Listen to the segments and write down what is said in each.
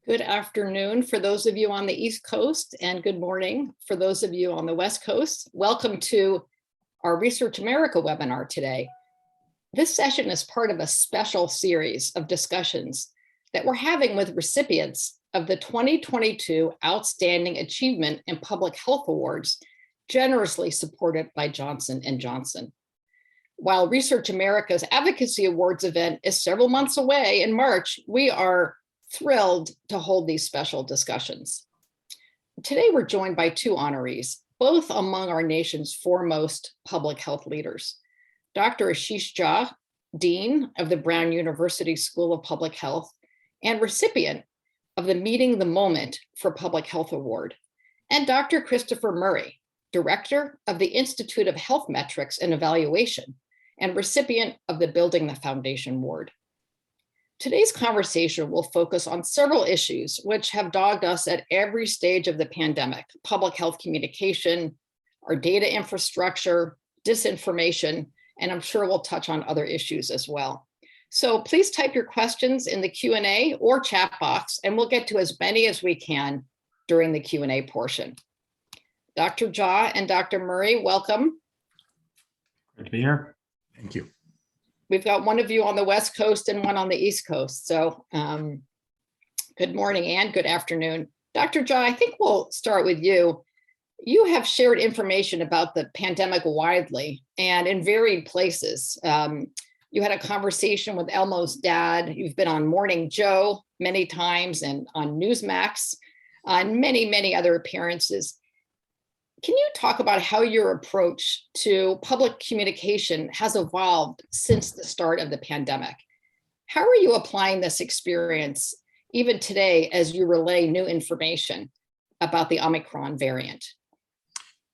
Good afternoon for those of you on the East Coast, and good morning for those of you on the West Coast. Welcome to our Research America webinar today. This session is part of a special series of discussions that we're having with recipients of the 2022 Outstanding Achievement in Public Health Awards, generously supported by Johnson & Johnson. While Research America's Advocacy Awards event is several months away in March, we are thrilled to hold these special discussions. Today, we're joined by two honorees, both among our nation's foremost public health leaders. Dr. Ashish Jha, Dean of the Brown University School of Public Health and recipient of the Meeting the Moment for Public Health Award, and Dr. Christopher Murray, Director of the Institute of Health Metrics and Evaluation and recipient of the Building the Foundation Award. Today's conversation will focus on several issues which have dogged us at every stage of the pandemic: public health communication, our data infrastructure, disinformation, and I'm sure we'll touch on other issues as well. So please type your questions in the Q&A or chat box, and we'll get to as many as we can during the Q&A portion. Dr. Jha and Dr. Murray, welcome. Great to be here. Thank you. We've got one of you on the West Coast and one on the East Coast. So good morning and good afternoon. Dr. Jha, I think we'll start with you. You have shared information about the pandemic widely and in varied places. You had a conversation with Elmo's dad. You've been on Morning Joe many times and on Newsmax, and many other appearances. Can you talk about how your approach to public communication has evolved since the start of the pandemic? How are you applying this experience even today as you relay new information about the Omicron variant?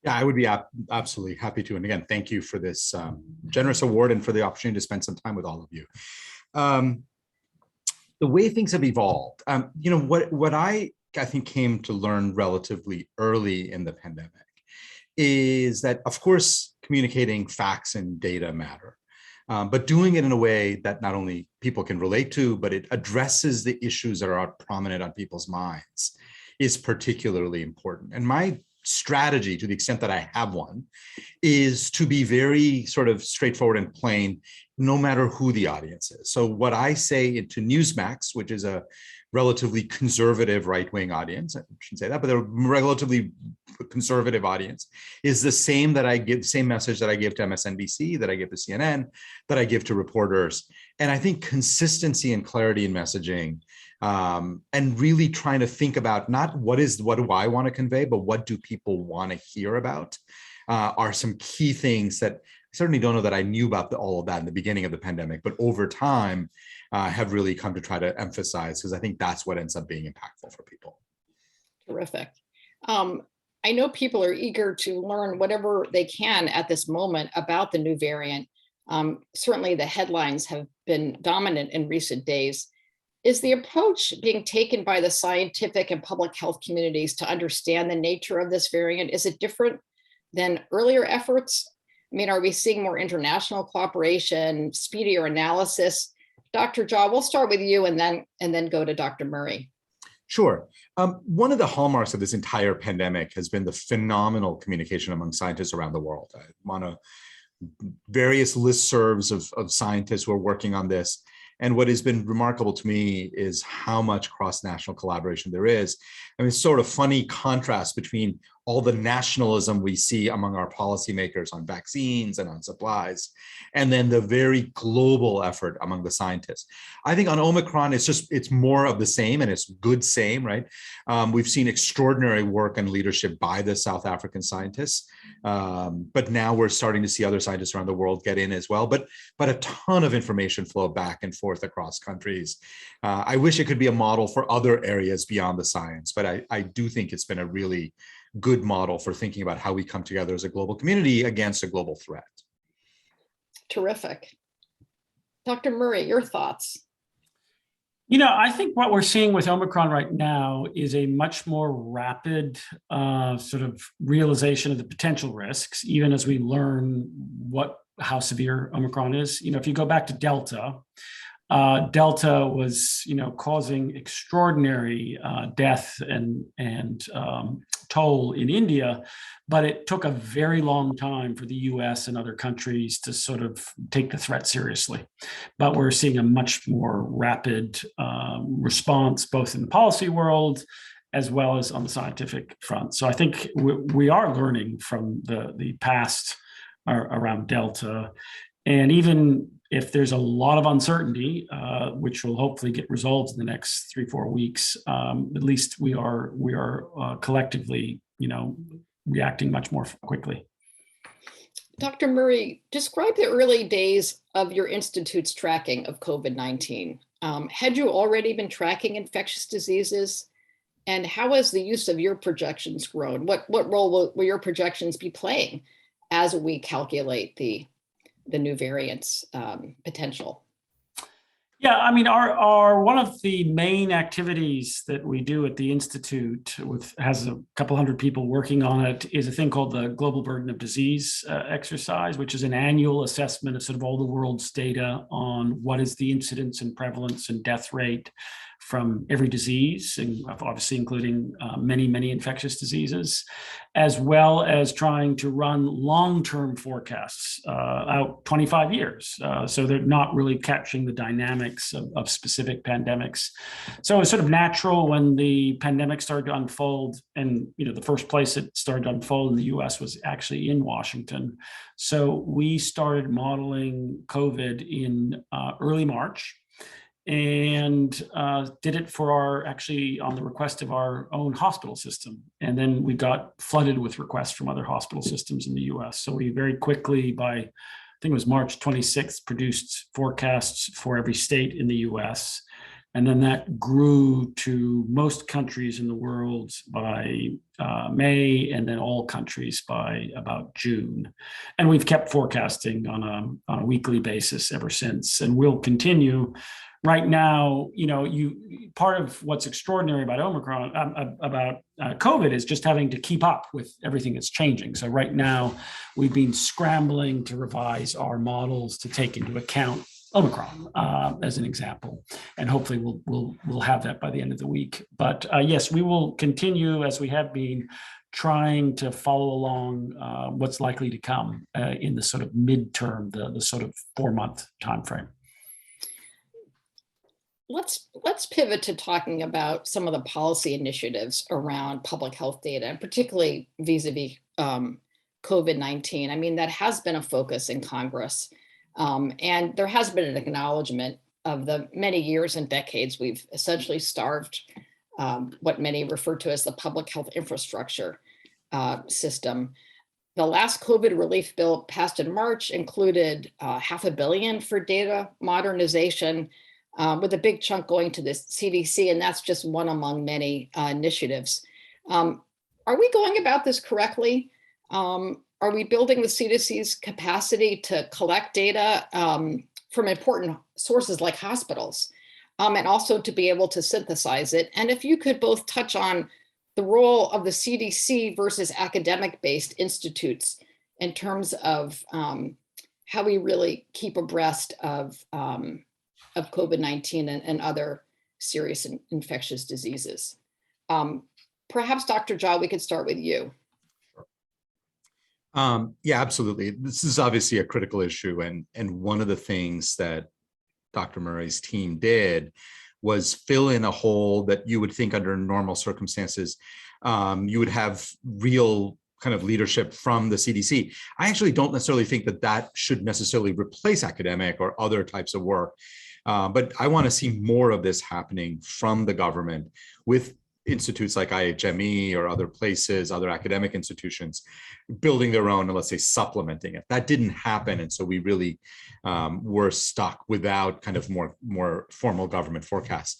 Yeah, I would be absolutely happy to. And again, thank you for this generous award and for the opportunity to spend some time with all of you. The way things have evolved, what I think came to learn relatively early in the pandemic is that, of course, communicating facts and data matter, but doing it in a way that not only people can relate to, but it addresses the issues that are prominent on people's minds is particularly important. And my strategy, to the extent that I have one, is to be very sort of straightforward and plain, no matter who the audience is. So what I say to Newsmax, which is a relatively conservative right-wing audience, I shouldn't say that, but they're a relatively conservative audience, is the same that I give, same message that I give to MSNBC, that I give to CNN, that I give to reporters. And I think consistency and clarity in messaging, and really trying to think about not what do I want to convey, but what do people want to hear about, are some key things that I certainly don't know that I knew about all of that in the beginning of the pandemic, but over time have really come to try to emphasize, because I think that's what ends up being impactful for people. Terrific. I know people are eager to learn whatever they can at this moment about the new variant. Certainly the headlines have been dominant in recent days. Is the approach being taken by the scientific and public health communities to understand the nature of this variant? Is it different than earlier efforts? I mean, are we seeing more international cooperation, speedier analysis? Dr. Jha, we'll start with you and then go to Dr. Murray. Sure. One of the hallmarks of this entire pandemic has been the phenomenal communication among scientists around the world. I'm on various listservs of scientists who are working on this. And what has been remarkable to me is how much cross-national collaboration there is. I mean, it's sort of funny contrast between all the nationalism we see among our policymakers on vaccines and on supplies, and then the very global effort among the scientists. I think on Omicron, it's more of the same, and it's good same, right? We've seen extraordinary work and leadership by the South African scientists, but now we're starting to see other scientists around the world get in as well, but a ton of information flow back and forth across countries. I wish it could be a model for other areas beyond the science, but I do think it's been a really good model for thinking about how we come together as a global community against a global threat. Terrific. Dr. Murray, your thoughts? I think what we're seeing with Omicron right now is a much more rapid sort of realization of the potential risks, even as we learn how severe Omicron is. If you go back to Delta, Delta was, causing extraordinary death and toll in India, but it took a very long time for the US and other countries to sort of take the threat seriously. But we're seeing a much more rapid response, both in the policy world as well as on the scientific front. So I think we are learning from the past around Delta. And even if there's a lot of uncertainty, which will hopefully get resolved in the next 3-4 weeks, at least we are collectively, reacting much more quickly. Dr. Murray, describe the early days of your institute's tracking of COVID-19. Had you already been tracking infectious diseases? And how has the use of your projections grown? What role will your projections be playing as we calculate the new variants potential? Yeah, I mean, our one of the main activities that we do at the Institute has a couple hundred people working on it is a thing called the Global Burden of Disease exercise, which is an annual assessment of sort of all the world's data on what is the incidence and prevalence and death rate from every disease, and obviously including many infectious diseases, as well as trying to run long-term forecasts out 25 years. So they're not really capturing the dynamics of specific pandemics. So it's sort of natural when the pandemic started to unfold, and the first place it started to unfold in the US was actually in Washington. So we started modeling COVID in early March, and did it actually on the request of our own hospital system. And then we got flooded with requests from other hospital systems in the US. So we very quickly, by I think it was March 26th, produced forecasts for every state in the US. And then that grew to most countries in the world by May, and then all countries by about June. And we've kept forecasting on a weekly basis ever since, and we'll continue. Right now, part of what's extraordinary about Omicron, about COVID, is just having to keep up with everything that's changing. So right now, we've been scrambling to revise our models to take into account Omicron, as an example, and hopefully we'll have that by the end of the week. But yes, we will continue, as we have been, trying to follow along what's likely to come in the sort of midterm, the sort of 4-month timeframe. Let's pivot to talking about some of the policy initiatives around public health data, and particularly vis-a-vis COVID-19. I mean, that has been a focus in Congress, and there has been an acknowledgement of the many years and decades we've essentially starved what many refer to as the public health infrastructure system. The last COVID relief bill passed in March included $500 million for data modernization, with a big chunk going to the CDC, and that's just one among many initiatives. Are we going about this correctly? Are we building the CDC's capacity to collect data from important sources like hospitals, and also to be able to synthesize it? And if you could both touch on the role of the CDC versus academic-based institutes in terms of how we really keep abreast of COVID-19 and other serious infectious diseases. Perhaps, Dr. Jha, we could start with you. Yeah, absolutely. This is obviously a critical issue. And one of the things that Dr. Murray's team did was fill in a hole that you would think under normal circumstances, you would have real kind of leadership from the CDC. I actually don't necessarily think that should necessarily replace academic or other types of work. But I want to see more of this happening from the government with institutes like IHME or other places, other academic institutions, building their own and, let's say, supplementing it. That didn't happen. And so we really were stuck without kind of more formal government forecasts.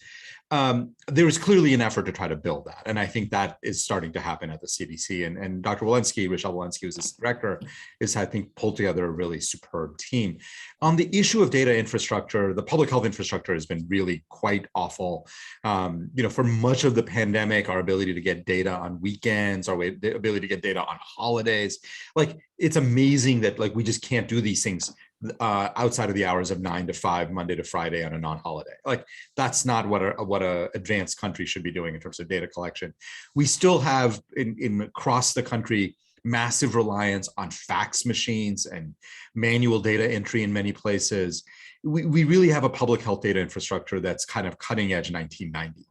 There was clearly an effort to try to build that. And I think that is starting to happen at the CDC. And Dr. Rochelle Walensky, who's its director, is, I think, pulled together a really superb team. On the issue of data infrastructure, the public health infrastructure has been really quite awful. For much of the pandemic, our ability to get data on weekends, our ability to get data on holidays, like, it's amazing that, like, we just can't do these things outside of the hours of 9 to 5, Monday to Friday on a non-holiday. Like that's not what a advanced country should be doing in terms of data collection. We still have in across the country massive reliance on fax machines and manual data entry in many places. We really have a public health data infrastructure that's kind of cutting edge 1990,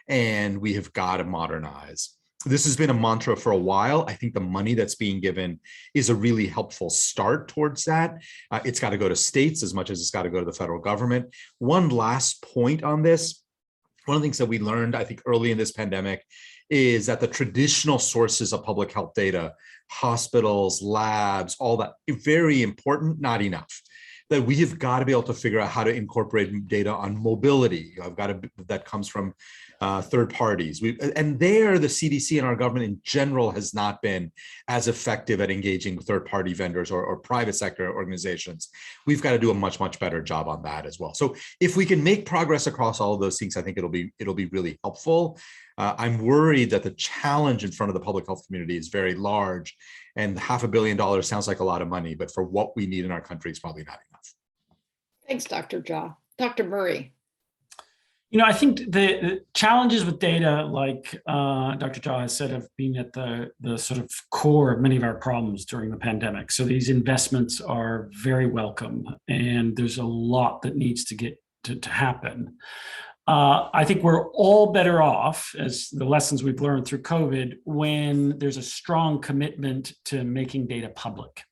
and we have got to modernize. This has been a mantra for a while. I think the money that's being given is a really helpful start towards that. It's got to go to states as much as it's got to go to the federal government. One last point on this. One of the things that we learned, I think, early in this pandemic is that the traditional sources of public health data, hospitals, labs, all that, very important, not enough. That we have got to be able to figure out how to incorporate data on mobility. That comes from third parties. And there, the CDC and our government in general has not been as effective at engaging with third-party vendors or private sector organizations. We've got to do a much, much better job on that as well. So if we can make progress across all of those things, I think it'll be really helpful. I'm worried that the challenge in front of the public health community is very large, and $500 million sounds like a lot of money, but for what we need in our country, it's probably not enough. Thanks, Dr. Jha. Dr. Murray. I think the challenges with data, like Dr. Jha has said, have been at the sort of core of many of our problems during the pandemic. So these investments are very welcome, and there's a lot that needs to get to happen. I think we're all better off, as the lessons we've learned through COVID, when there's a strong commitment to making data public,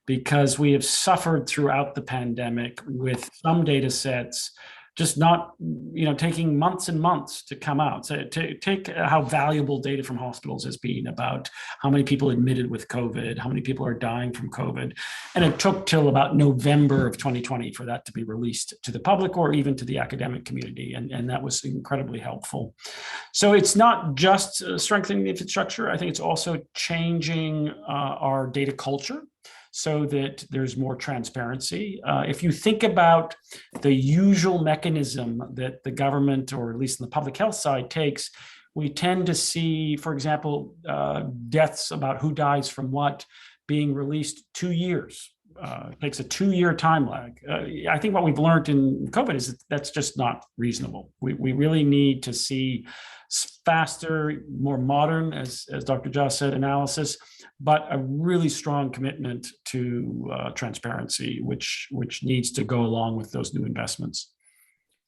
because we have suffered throughout the pandemic with some data sets just not, taking months and months to come out. So take how valuable data from hospitals has been about how many people admitted with COVID, how many people are dying from COVID. And it took till about November of 2020 for that to be released to the public or even to the academic community. And that was incredibly helpful. So it's not just strengthening the infrastructure. I think it's also changing our data culture, so that there's more transparency. If you think about the usual mechanism that the government, or at least in the public health side, takes, we tend to see, for example, deaths about who dies from what being released 2 years. It takes a 2-year time lag. I think what we've learned in COVID is that's just not reasonable. We really need to see faster, more modern, as Dr. Jha said, analysis, but a really strong commitment to transparency, which needs to go along with those new investments.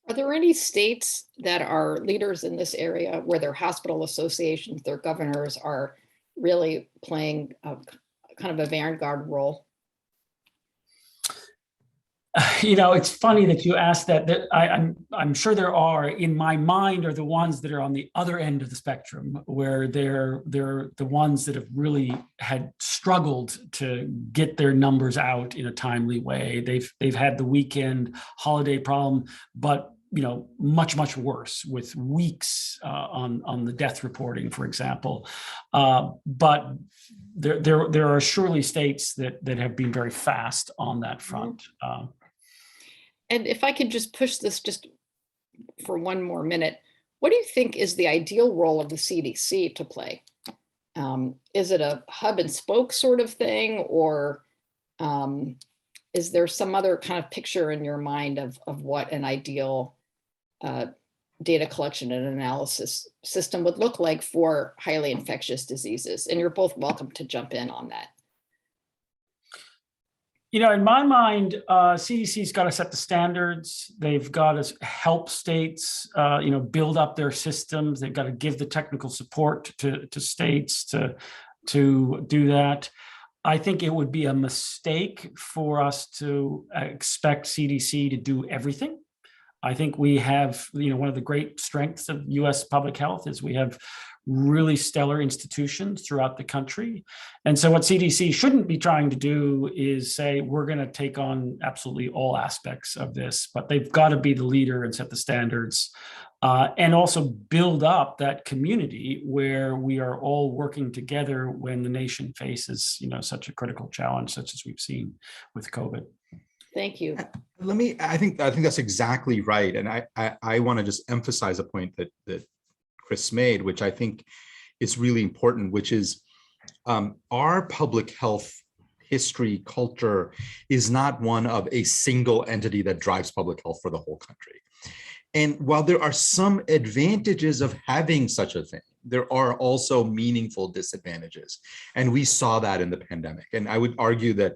Are there any states that are leaders in this area where their hospital associations, their governors are really playing kind of a vanguard role? It's funny that you asked that. I'm sure there are. In my mind, are the ones that are on the other end of the spectrum, where they're the ones that have really had struggled to get their numbers out in a timely way. They've had the weekend holiday problem, but much worse, with weeks on the death reporting, for example. But there are surely states that have been very fast on that front. And if I could just push this just for one more minute, what do you think is the ideal role of the CDC to play? Is it a hub and spoke sort of thing, or is there some other kind of picture in your mind of what an ideal data collection and analysis system would look like for highly infectious diseases? And you're both welcome to jump in on that. In my mind, CDC's got to set the standards. They've got to help states, build up their systems. They've got to give the technical support to states to do that. I think it would be a mistake for us to expect CDC to do everything. I think we have, one of the great strengths of US public health is we have really stellar institutions throughout the country. And so what CDC shouldn't be trying to do is say, we're going to take on absolutely all aspects of this, but they've got to be the leader and set the standards, and also build up that community where we are all working together when the nation faces, such a critical challenge, such as we've seen with COVID. Thank you. I think that's exactly right. And I want to just emphasize a point that Chris made, which I think is really important, which is our public health history, culture is not one of a single entity that drives public health for the whole country. And while there are some advantages of having such a thing, there are also meaningful disadvantages. And we saw that in the pandemic. And I would argue that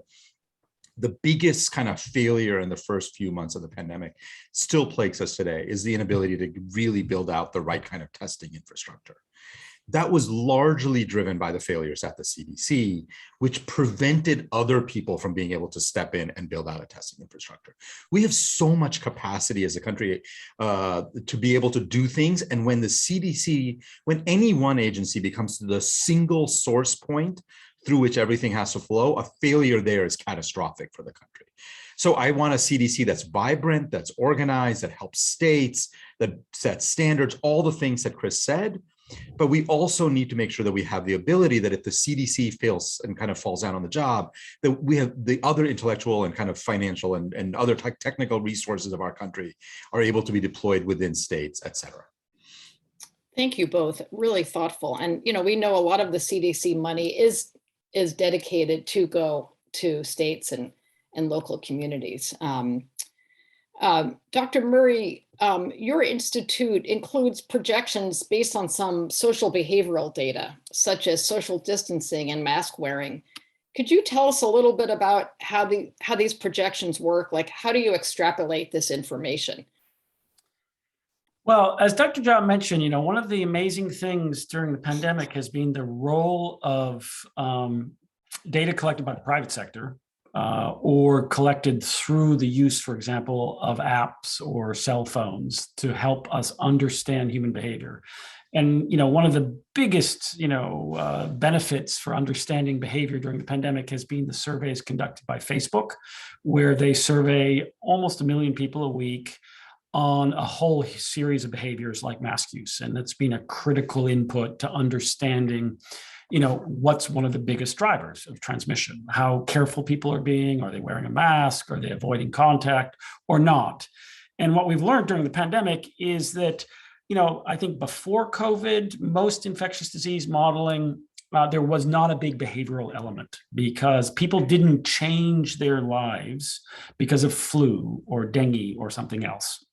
the biggest kind of failure in the first few months of the pandemic still plagues us today is the inability to really build out the right kind of testing infrastructure. That was largely driven by the failures at the CDC, which prevented other people from being able to step in and build out a testing infrastructure. We have so much capacity as a country to be able to do things. And when the CDC, when any one agency becomes the single source point through which everything has to flow, a failure there is catastrophic for the country. So I want a CDC that's vibrant, that's organized, that helps states, that sets standards, all the things that Chris said. But we also need to make sure that we have the ability that if the CDC fails and kind of falls down on the job, that we have the other intellectual and kind of financial and other technical resources of our country are able to be deployed within states, et cetera. Thank you both. Really thoughtful. And, we know a lot of the CDC money is dedicated to go to states and local communities. Dr. Murray, your institute includes projections based on some social behavioral data, such as social distancing and mask wearing. Could you tell us a little bit about how these projections work? Like, how do you extrapolate this information? Well, as Dr. Jha mentioned, one of the amazing things during the pandemic has been the role of data collected by the private sector or collected through the use, for example, of apps or cell phones to help us understand human behavior. And, one of the biggest, benefits for understanding behavior during the pandemic has been the surveys conducted by Facebook, where they survey almost 1 million people a week on a whole series of behaviors like mask use. And that's been a critical input to understanding, what's one of the biggest drivers of transmission, how careful people are being, are they wearing a mask, are they avoiding contact or not? And what we've learned during the pandemic is that, I think before COVID, most infectious disease modeling, there was not a big behavioral element because people didn't change their lives because of flu or dengue or something else.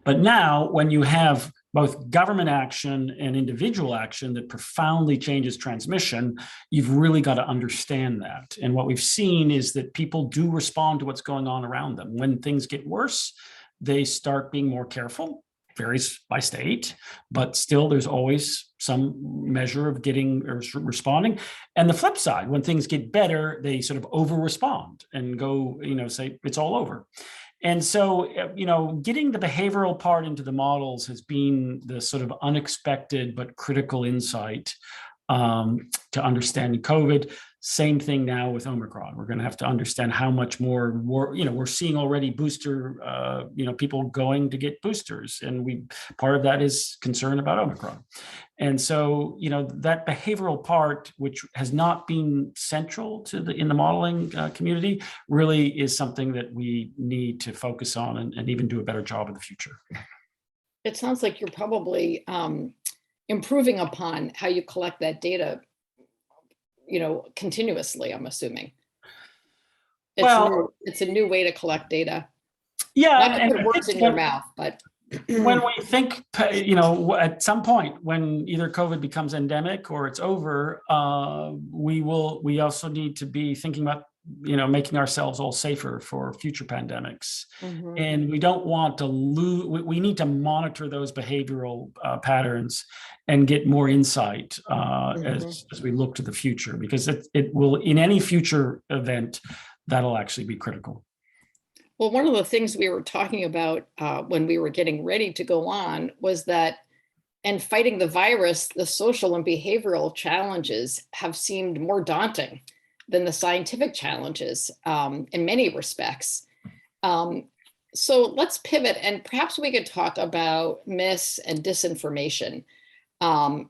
But now, when you have both government action and individual action that profoundly changes transmission, you've really got to understand that. And what we've seen is that people do respond to what's going on around them. When things get worse, they start being more careful. Varies by state, but still there's always some measure of getting or responding. And the flip side, when things get better, they sort of over respond and go, say it's all over. And so, getting the behavioral part into the models has been the sort of unexpected but critical insight to understanding COVID. Same thing now with Omicron. We're going to have to understand how much more, we're seeing already booster, people going to get boosters. And part of that is concern about Omicron. And so, that behavioral part, which has not been central in the modeling community, really is something that we need to focus on and even do a better job in the future. It sounds like you're probably improving upon how you collect that data, continuously, I'm assuming. It's a new way to collect data. Yeah. Not to put words in your mouth, but when we think, at some point when either COVID becomes endemic or it's over, we also need to be thinking about, making ourselves all safer for future pandemics. Mm-hmm. And we don't want to we need to monitor those behavioral patterns and get more insight as we look to the future, because it will, in any future event, that'll actually be critical. Well, one of the things we were talking about when we were getting ready to go on was that in fighting the virus, the social and behavioral challenges have seemed more daunting than the scientific challenges in many respects. So let's pivot, and perhaps we could talk about mis and disinformation,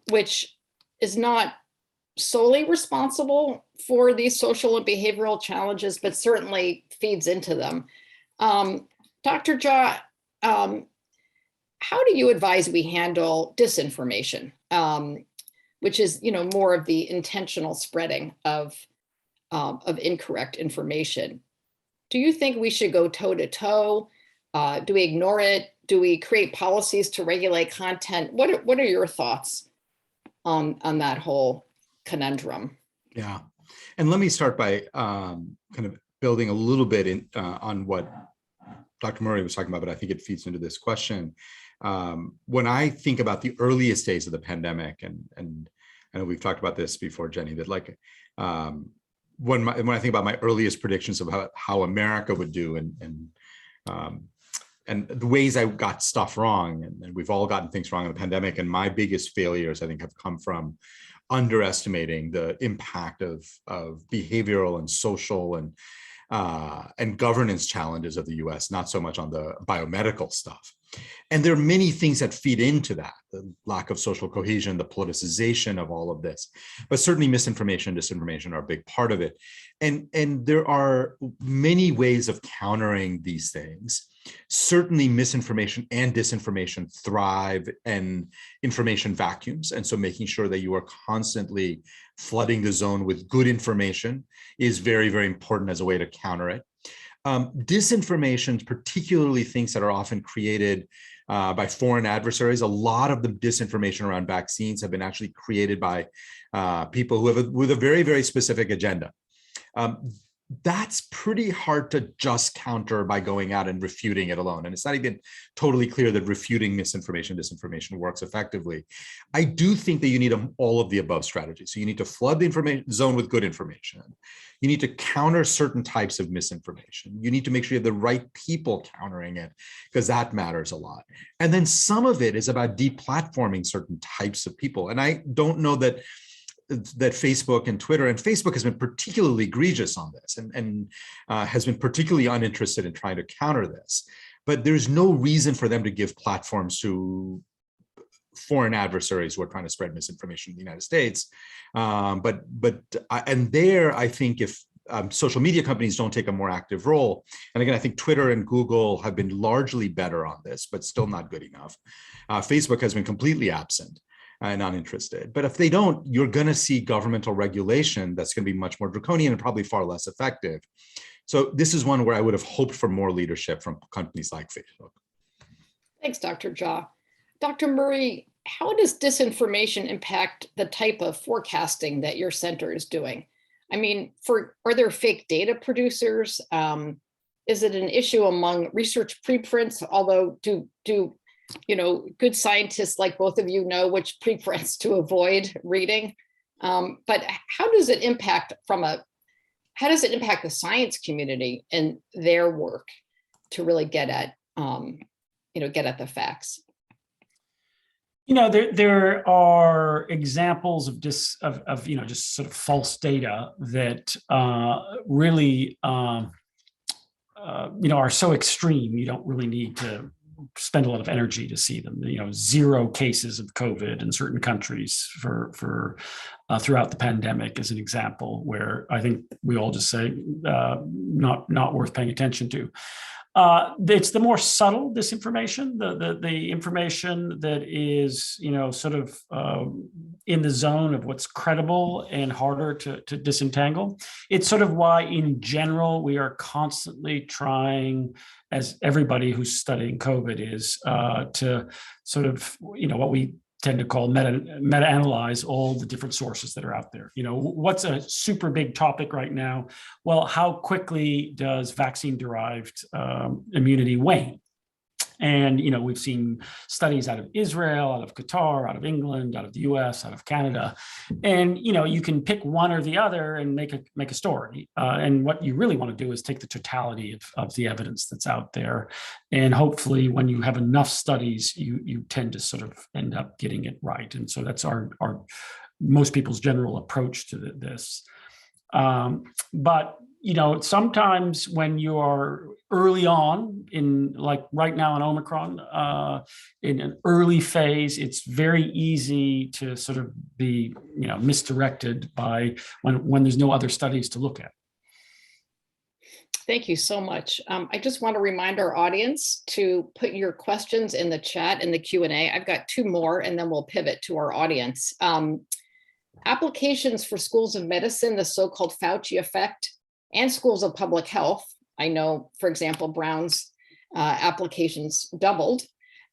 which is not solely responsible for these social and behavioral challenges, but certainly feeds into them. Dr. Jha, how do you advise we handle disinformation, which is, more of the intentional spreading of of incorrect information. Do you think we should go toe to toe? Do we ignore it? Do we create policies to regulate content? What are your thoughts on that whole conundrum? Yeah, and let me start by kind of building a little bit on what Dr. Murray was talking about, but I think it feeds into this question. When I think about the earliest days of the pandemic, and I know we've talked about this before, Jenny, that like when I think about my earliest predictions about how America would do, and the ways I got stuff wrong, and we've all gotten things wrong in the pandemic, and my biggest failures, I think, have come from underestimating the impact of behavioral and social and governance challenges of the US, not so much on the biomedical stuff. And there are many things that feed into that, the lack of social cohesion, the politicization of all of this, but certainly misinformation, disinformation are a big part of it. And there are many ways of countering these things. Certainly misinformation and disinformation thrive in information vacuums. And so making sure that you are constantly flooding the zone with good information is very, very important as a way to counter it. Disinformation, particularly things that are often created by foreign adversaries. A lot of the disinformation around vaccines have been actually created by people who have with a very, very specific agenda. That's pretty hard to just counter by going out and refuting it alone. And it's not even totally clear that refuting misinformation, disinformation works effectively. I do think that you need all of the above strategies. So you need to flood the information zone with good information. You need to counter certain types of misinformation. You need to make sure you have the right people countering it, because that matters a lot. And then some of it is about deplatforming certain types of people. And I don't know that Facebook and Twitter, and Facebook has been particularly egregious on this and has been particularly uninterested in trying to counter this. But there's no reason for them to give platforms to foreign adversaries who are trying to spread misinformation in the United States. I think if social media companies don't take a more active role, and again, I think Twitter and Google have been largely better on this, but still not good enough. Facebook has been completely absent and uninterested. But if they don't, you're going to see governmental regulation that's going to be much more draconian and probably far less effective. So this is one where I would have hoped for more leadership from companies like Facebook. Thanks, Dr. Jha. Dr. Murray, how does disinformation impact the type of forecasting that your center is doing? I mean, are there fake data producers? Is it an issue among research preprints? Although do good scientists like both of you know which preprints to avoid reading? But how does it impact the science community and their work to really get at the facts? There are examples of just sort of false data that really are so extreme. You don't really need to spend a lot of energy to see them. 0 cases of COVID in certain countries for throughout the pandemic is an example where I think we all just say not worth paying attention to. It's the more subtle disinformation, the information that is sort of in the zone of what's credible and harder to disentangle. It's sort of why in general we are constantly trying, as everybody who's studying COVID is, to sort of what we tend to call meta-analyze all the different sources that are out there. What's a super big topic right now? Well, how quickly does vaccine-derived immunity wane? And we've seen studies out of Israel, out of Qatar, out of England, out of the US, out of Canada, and you can pick one or the other and make a story. And what you really want to do is take the totality of the evidence that's out there, and hopefully, when you have enough studies, you tend to sort of end up getting it right. And so that's our most people's general approach to this. But sometimes when you are early on in, like right now in Omicron, in an early phase, it's very easy to sort of be, misdirected by when there's no other studies to look at. Thank you so much. I just want to remind our audience to put your questions in the chat in the Q&A. I've got 2 more, and then we'll pivot to our audience. Applications for schools of medicine, the so-called Fauci effect, and schools of public health. I know, for example, Brown's applications doubled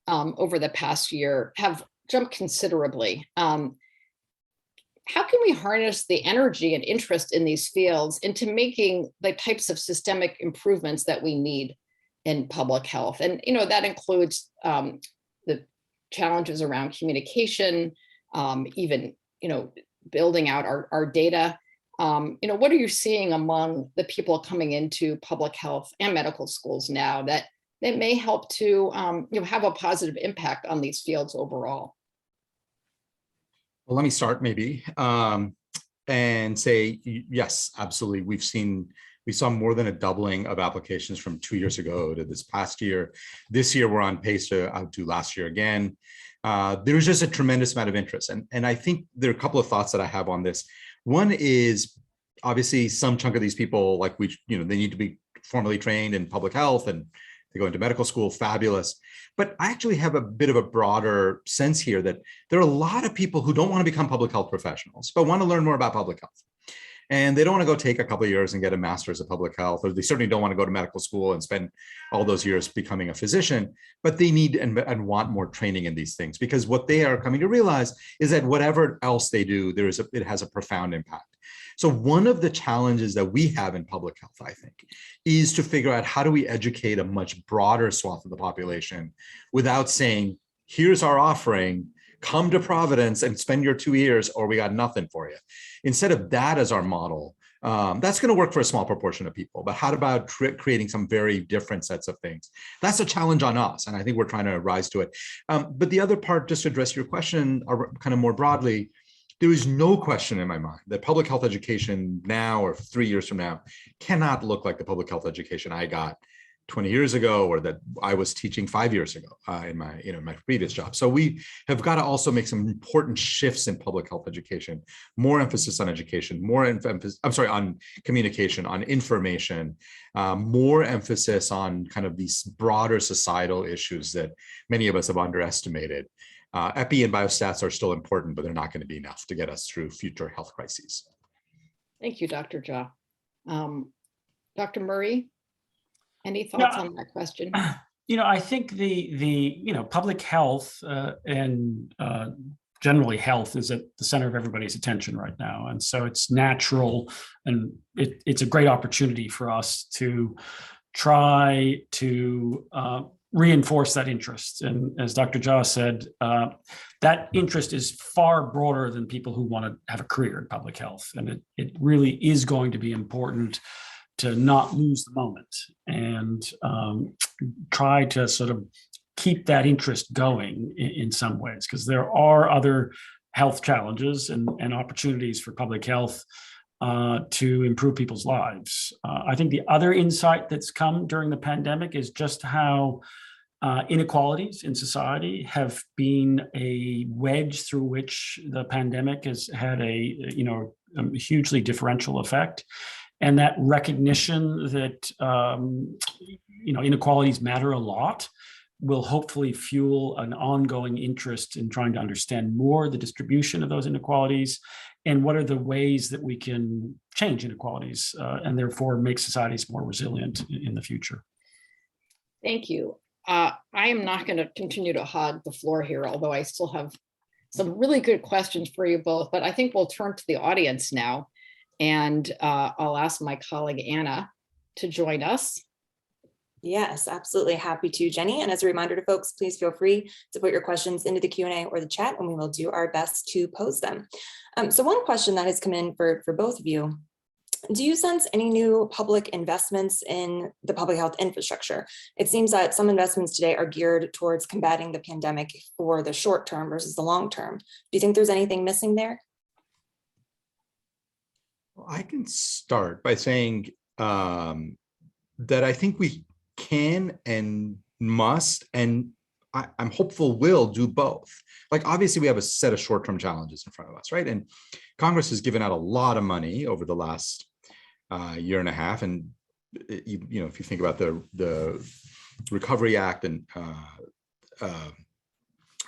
over the past year, have jumped considerably. How can we harness the energy and interest in these fields into making the types of systemic improvements that we need in public health? And, that includes the challenges around communication, even, building out our data. What are you seeing among the people coming into public health and medical schools now that may help to, have a positive impact on these fields overall? Well, let me start maybe and say, yes, absolutely. We saw more than a doubling of applications from 2 years ago to this past year. This year, we're on pace to outdo last year again. There's just a tremendous amount of interest. And I think there are a couple of thoughts that I have on this. One is obviously some chunk of these people, like they need to be formally trained in public health and they go into medical school, fabulous. But I actually have a bit of a broader sense here that there are a lot of people who don't want to become public health professionals, but want to learn more about public health. And they don't want to go take a couple of years and get a master's of public health, or they certainly don't want to go to medical school and spend all those years becoming a physician, but they need and want more training in these things, because what they are coming to realize is that whatever else they do, it has a profound impact. So one of the challenges that we have in public health, I think, is to figure out how do we educate a much broader swath of the population without saying, here's our offering, come to Providence and spend your 2 years or we got nothing for you. Instead of that as our model, that's going to work for a small proportion of people. But how about creating some very different sets of things? That's a challenge on us. And I think we're trying to rise to it. But the other part, just to address your question kind of more broadly, there is no question in my mind that public health education now or 3 years from now cannot look like the public health education I got 20 years ago, or that I was teaching 5 years ago in my previous job. So we have got to also make some important shifts in public health education, more emphasis on education, on communication, on information, more emphasis on kind of these broader societal issues that many of us have underestimated. Epi and biostats are still important, but they're not going to be enough to get us through future health crises. Thank you, Dr. Jha. Dr. Murray, any thoughts on that question? I think the public health and generally health is at the center of everybody's attention right now. And so it's natural, and it's a great opportunity for us to try to reinforce that interest. And as Dr. Jha said, that interest is far broader than people who want to have a career in public health. And it really is going to be important to not lose the moment and try to sort of keep that interest going in some ways, because there are other health challenges and opportunities for public health to improve people's lives. I think the other insight that's come during the pandemic is just how inequalities in society have been a wedge through which the pandemic has had a hugely differential effect. And that recognition that inequalities matter a lot will hopefully fuel an ongoing interest in trying to understand more the distribution of those inequalities and what are the ways that we can change inequalities and therefore make societies more resilient in the future. Thank you. I am not going to continue to hog the floor here, although I still have some really good questions for you both, but I think we'll turn to the audience now. And I'll ask my colleague Anna to join us. Yes, absolutely. Happy to, Jenny. And as a reminder to folks, please feel free to put your questions into the Q&A or the chat, and we will do our best to pose them. So one question that has come in for both of you: do you sense any new public investments in the public health infrastructure? It seems that some investments today are geared towards combating the pandemic for the short term versus the long term. Do you think there's anything missing there? I can start by saying that I think we can and must, and I'm hopeful will do both. Like, obviously, we have a set of short-term challenges in front of us, right? And Congress has given out a lot of money over the last year and a half. And if you think about the Recovery Act and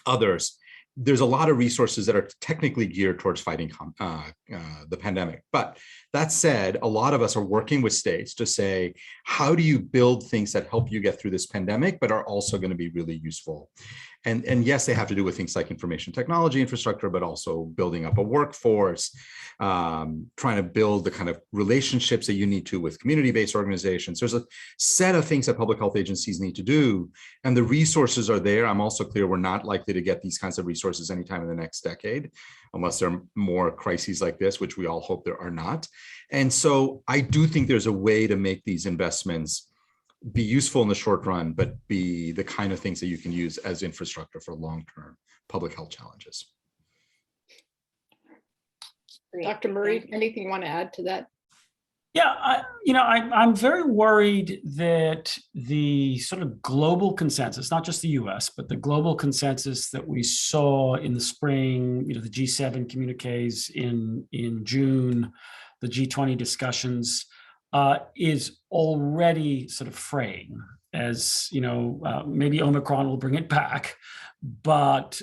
others, there's a lot of resources that are technically geared towards fighting the pandemic. But that said, a lot of us are working with states to say, how do you build things that help you get through this pandemic, but are also going to be really useful? And yes, they have to do with things like information technology infrastructure, but also building up a workforce, trying to build the kind of relationships that you need to with community-based organizations. There's a set of things that public health agencies need to do, and the resources are there. I'm also clear we're not likely to get these kinds of resources anytime in the next decade, unless there are more crises like this, which we all hope there are not. And so I do think there's a way to make these investments be useful in the short run, but be the kind of things that you can use as infrastructure for long-term public health challenges. Great. Dr. Murray, anything you want to add to that? Yeah, I'm very worried that the sort of global consensus, not just the US, but the global consensus that we saw in the spring, the G7 communiques in June, the G20 discussions, is already sort of fraying. As maybe Omicron will bring it back, but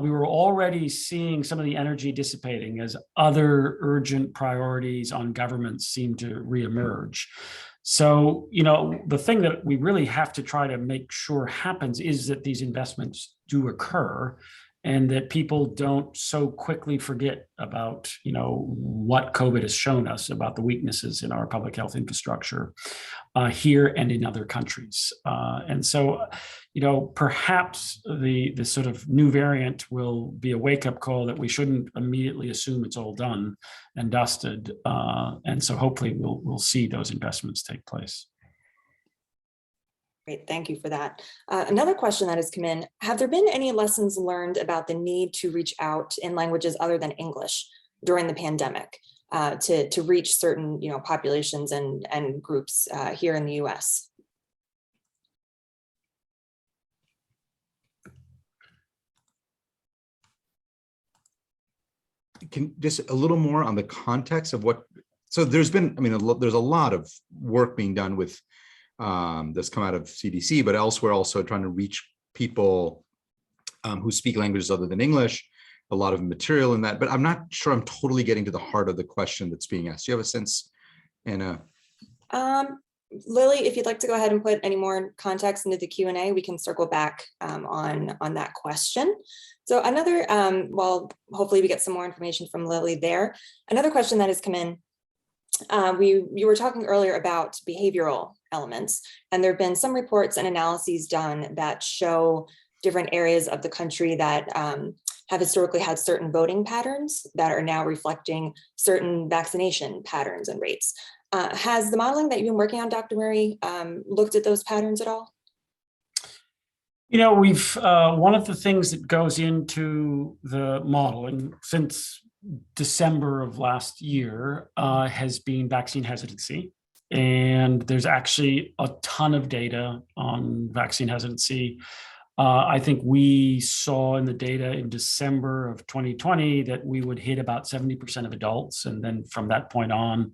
we were already seeing some of the energy dissipating as other urgent priorities on governments seem to reemerge. So, the thing that we really have to try to make sure happens is that these investments do occur, and that people don't so quickly forget about, what COVID has shown us about the weaknesses in our public health infrastructure here and in other countries. And so, perhaps the sort of new variant will be a wake-up call that we shouldn't immediately assume it's all done and dusted. And so hopefully we'll see those investments take place. Great, thank you for that. Another question that has come in: have there been any lessons learned about the need to reach out in languages other than English during the pandemic to reach certain populations and groups here in the US? Can just a little more on the context of what, so there's been, there's a lot of work being done with that's come out of CDC, but elsewhere also trying to reach people who speak languages other than English, a lot of material in that, but I'm not sure I'm totally getting to the heart of the question that's being asked. Do you have a sense, Anna? Lily, if you'd like to go ahead and put any more context into the Q&A, we can circle back on that question. So another, well, hopefully we get some more information from Lily there. Another question that has come in, you were talking earlier about behavioral elements, and there have been some reports and analyses done that show different areas of the country that have historically had certain voting patterns that are now reflecting certain vaccination patterns and rates. Has the modeling that you've been working on, Dr. Murray, looked at those patterns at all? We've one of the things that goes into the modeling since December of last year has been vaccine hesitancy. And there's actually a ton of data on vaccine hesitancy. I think we saw in the data in December of 2020 that we would hit about 70% of adults, and then from that point on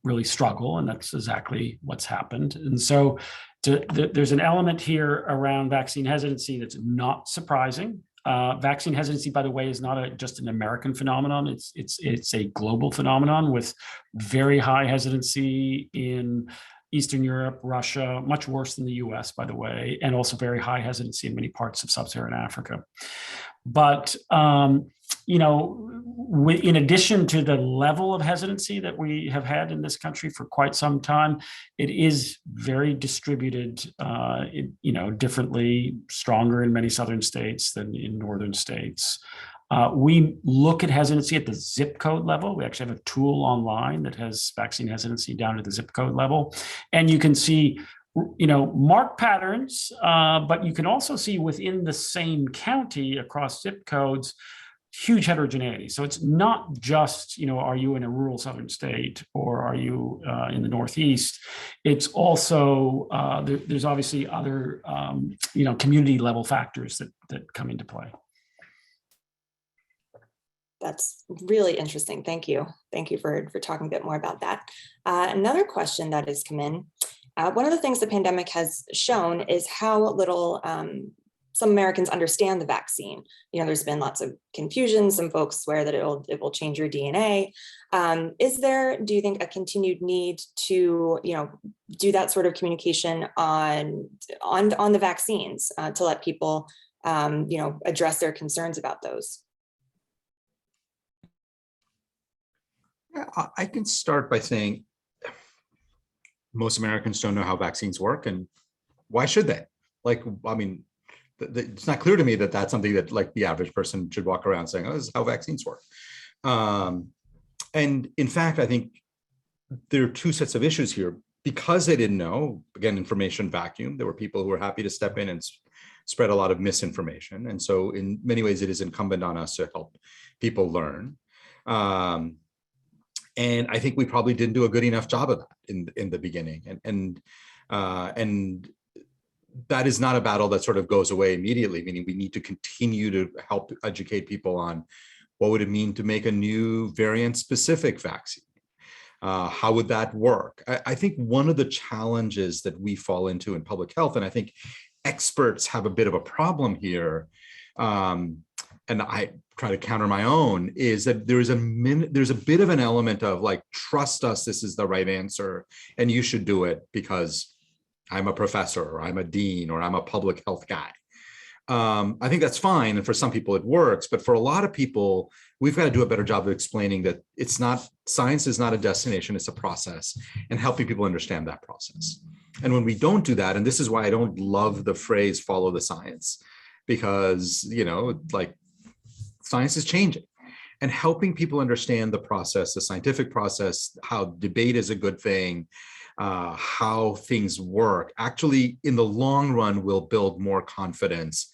really struggle, and that's exactly what's happened. And so there's an element here around vaccine hesitancy that's not surprising. Vaccine hesitancy, by the way, is not just an American phenomenon. It's a global phenomenon with very high hesitancy in Eastern Europe, Russia, much worse than the US, by the way, and also very high hesitancy in many parts of sub-Saharan Africa. But, in addition to the level of hesitancy that we have had in this country for quite some time, it is very distributed, differently, stronger in many southern states than in northern states. We look at hesitancy at the zip code level. We actually have a tool online that has vaccine hesitancy down to the zip code level. And you can see, marked patterns, but you can also see within the same county across zip codes, huge heterogeneity. So it's not just, are you in a rural southern state or are you in the Northeast? It's also, there's obviously other, community level factors that come into play. That's really interesting. Thank you. Thank you for talking a bit more about that. Another question that has come in. One of the things the pandemic has shown is how little some Americans understand the vaccine. There's been lots of confusion. Some folks swear that it will change your DNA. Is there, do you think, a continued need to, do that sort of communication on the vaccines to let people, address their concerns about those? Yeah, I can start by saying most Americans don't know how vaccines work, and why should they? Like, I mean, it's not clear to me that that's something that like the average person should walk around saying, oh, this is how vaccines work. And in fact, I think there are two sets of issues here. Because they didn't know, again, information vacuum, there were people who were happy to step in and spread a lot of misinformation. And so in many ways, it is incumbent on us to help people learn. And I think we probably didn't do a good enough job of that in the beginning. And that is not a battle that sort of goes away immediately, meaning we need to continue to help educate people on what would it mean to make a new variant-specific vaccine. How would that work? I think one of the challenges that we fall into in public health, and I think experts have a bit of a problem here, and I try to counter my own, is that there's a bit of an element of like, trust us, this is the right answer, and you should do it because I'm a professor, or I'm a dean, or I'm a public health guy. I think that's fine, and for some people it works, but for a lot of people, we've got to do a better job of explaining that it's not, science is not a destination, it's a process, and helping people understand that process. And when we don't do that, and this is why I don't love the phrase follow the science, because, like, science is changing, and helping people understand the process, the scientific process, how debate is a good thing, how things work, actually in the long run will build more confidence.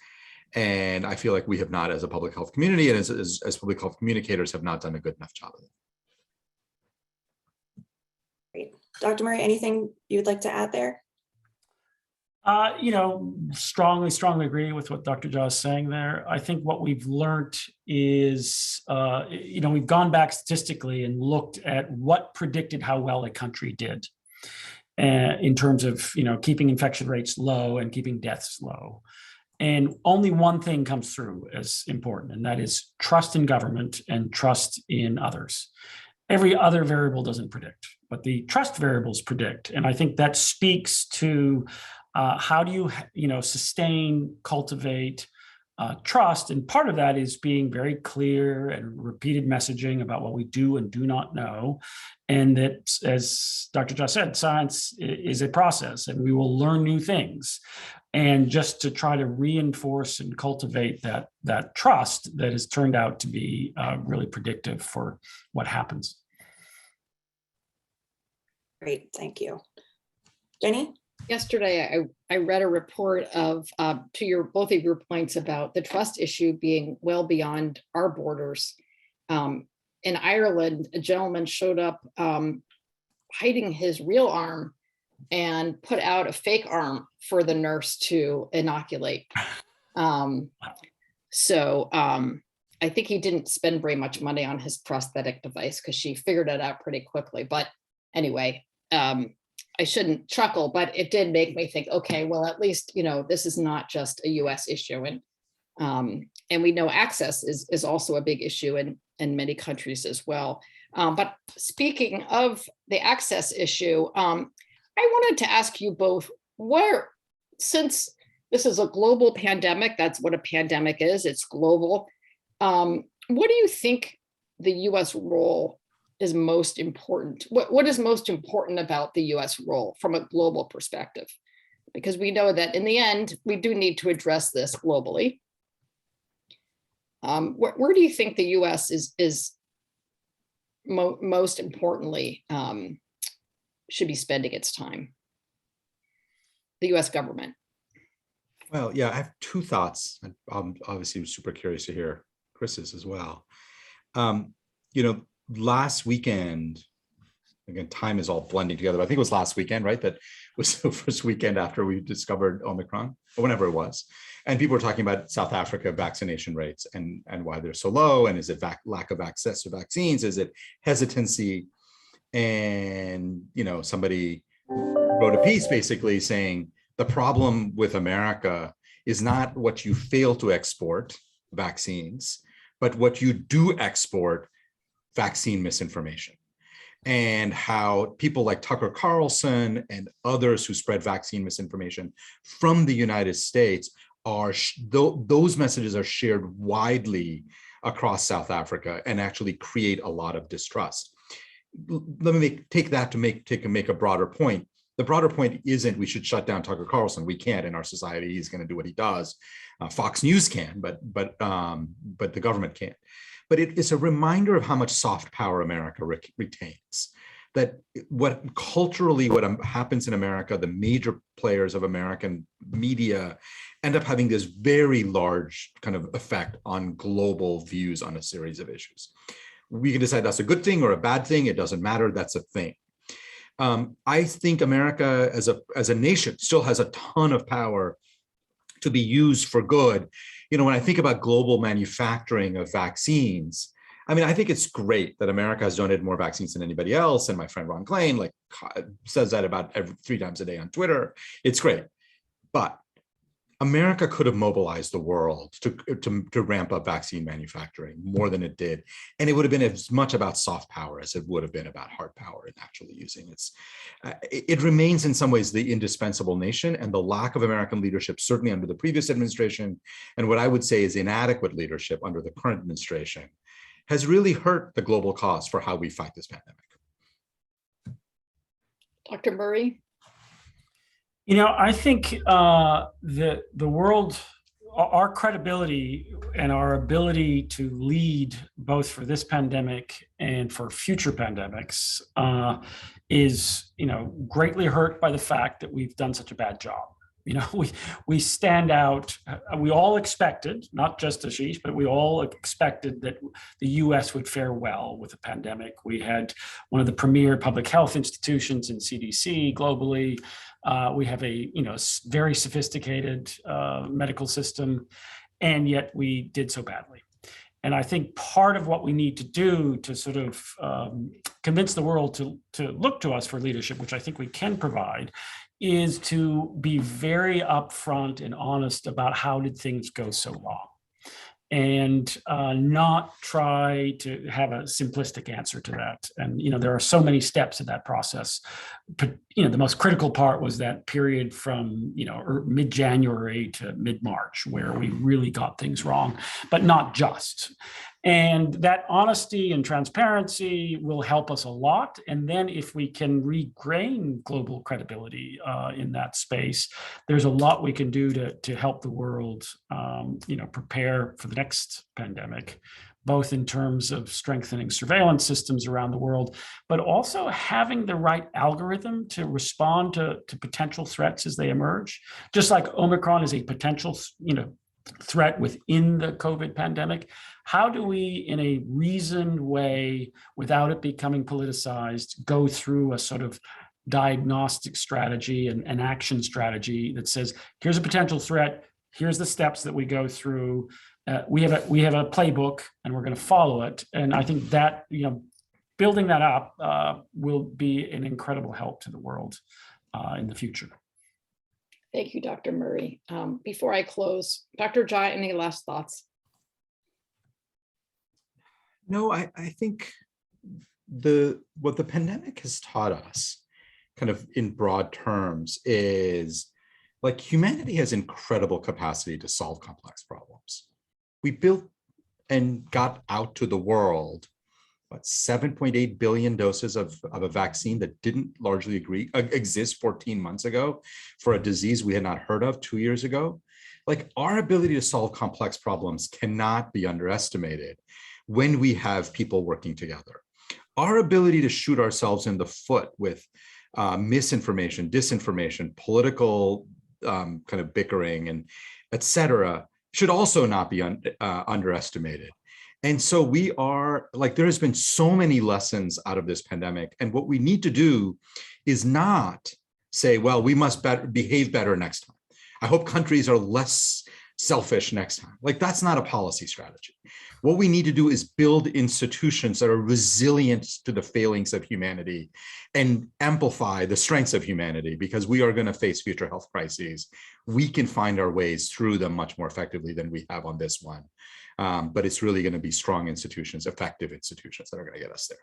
And I feel like we have not, as a public health community and as public health communicators, have not done a good enough job of it. Great. Dr. Murray, anything you would like to add there? Strongly agree with what Dr. Jha is saying there. I think what we've learned is, we've gone back statistically and looked at what predicted how well a country did in terms of, keeping infection rates low and keeping deaths low. And only one thing comes through as important, and that is trust in government and trust in others. Every other variable doesn't predict, but the trust variables predict. And I think that speaks to how do you, sustain, cultivate trust. And part of that is being very clear and repeated messaging about what we do and do not know. And that, as Dr. Jha said, science is a process, and we will learn new things. And just to try to reinforce and cultivate that trust that has turned out to be really predictive for what happens. Great, thank you. Jenny? Yesterday, I read a report of, to both of your points about the trust issue being well beyond our borders. In Ireland, a gentleman showed up hiding his real arm and put out a fake arm for the nurse to inoculate. So I think he didn't spend very much money on his prosthetic device because she figured it out pretty quickly. But anyway, I shouldn't chuckle, but it did make me think, okay, well, at least, this is not just a US issue. And we know access is also a big issue in many countries as well. But speaking of the access issue, I wanted to ask you both, since this is a global pandemic, that's what a pandemic is, it's global. What do you think the US role is most important? What is most important about the US role from a global perspective? Because we know that in the end, we do need to address this globally. Where do you think the US is most importantly should be spending its time? The US government. Well, yeah, I have two thoughts. I'm obviously super curious to hear Chris's as well. Last weekend, again, time is all blending together, but I think it was last weekend, right? That was the first weekend after we discovered Omicron, or whenever it was. And people were talking about South Africa vaccination rates and why they're so low. And is it lack of access to vaccines? Is it hesitancy? And, somebody wrote a piece basically saying the problem with America is not what you fail to export, vaccines, but what you do export, vaccine misinformation. And how people like Tucker Carlson and others who spread vaccine misinformation from the United States are, those messages are shared widely across South Africa and actually create a lot of distrust. Let me take that to make a broader point. The broader point isn't we should shut down Tucker Carlson. We can't in our society. He's going to do what he does. Fox News can, but the government can't. But it's a reminder of how much soft power America retains. That what happens in America, the major players of American media end up having this very large kind of effect on global views on a series of issues. We can decide that's a good thing or a bad thing. It doesn't matter. That's a thing. I think America as a nation still has a ton of power to be used for good. You know, when I think about global manufacturing of vaccines, I mean, I think it's great that America has donated more vaccines than anybody else. And my friend Ron Klain says that about 3 times a day on Twitter. It's great. But America could have mobilized the world to ramp up vaccine manufacturing more than it did. And it would have been as much about soft power as it would have been about hard power and actually using it. It remains in some ways the indispensable nation, and the lack of American leadership, certainly under the previous administration, and what I would say is inadequate leadership under the current administration, has really hurt the global cause for how we fight this pandemic. Dr. Murray? You know, I think the world, our credibility and our ability to lead both for this pandemic and for future pandemics is, you know, greatly hurt by the fact that we've done such a bad job. You know, we stand out. We all expected, not just Ashish, but we all expected that the U.S. would fare well with the pandemic. We had one of the premier public health institutions in CDC globally. We have a very sophisticated medical system, and yet we did so badly. And I think part of what we need to do to sort of convince the world to look to us for leadership, which I think we can provide, is to be very upfront and honest about how did things go so wrong, and not try to have a simplistic answer to that. And, you know, there are so many steps in that process. But, you know, the most critical part was that period from, you know, mid-January to mid-March, where we really got things wrong, but not just. And that honesty and transparency will help us a lot. And then if we can regain global credibility in that space, there's a lot we can do to help the world, prepare for the next pandemic, both in terms of strengthening surveillance systems around the world, but also having the right algorithm to respond to potential threats as they emerge. Just like Omicron is a potential, threat within the COVID pandemic, how do we, in a reasoned way, without it becoming politicized, go through a sort of diagnostic strategy and action strategy that says, here's a potential threat, here's the steps that we go through, we have a playbook and we're going to follow it. And I think that, building that up will be an incredible help to the world in the future. Thank you, Dr. Murray. Before I close, Dr. Jha, any last thoughts? No, I think what the pandemic has taught us, kind of in broad terms, is like humanity has incredible capacity to solve complex problems. We built and got out to the world 7.8 billion doses of a vaccine that didn't largely exist 14 months ago for a disease we had not heard of 2 years ago. Like, our ability to solve complex problems cannot be underestimated when we have people working together. Our ability to shoot ourselves in the foot with misinformation, disinformation, political kind of bickering, and et cetera, should also not be underestimated. And so we are, like, there has been so many lessons out of this pandemic. And what we need to do is not say, well, we must behave better next time. I hope countries are less selfish next time. Like, that's not a policy strategy. What we need to do is build institutions that are resilient to the failings of humanity and amplify the strengths of humanity, because we are going to face future health crises. We can find our ways through them much more effectively than we have on this one. But it's really going to be strong institutions, effective institutions that are going to get us there.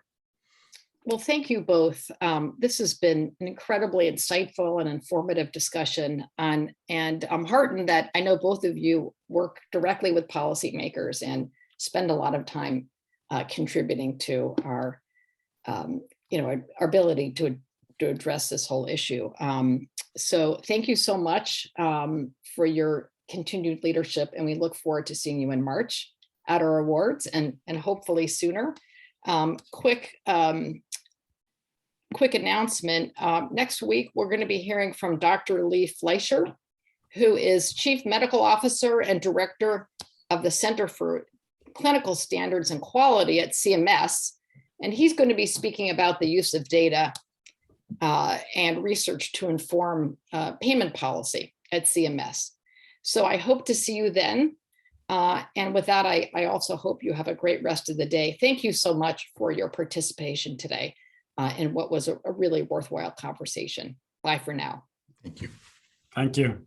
Well, thank you both. This has been an incredibly insightful and informative discussion and I'm heartened that I know both of you work directly with policymakers and spend a lot of time contributing to our, our ability to address this whole issue. So thank you so much for your continued leadership, and we look forward to seeing you in March at our awards and hopefully sooner. Quick announcement. Next week, we're going to be hearing from Dr. Lee Fleischer, who is Chief Medical Officer and Director of the Center for Clinical Standards and Quality at CMS. And he's going to be speaking about the use of data and research to inform payment policy at CMS. So I hope to see you then. And with that, I also hope you have a great rest of the day. Thank you so much for your participation today in what was a really worthwhile conversation. Bye for now. Thank you. Thank you.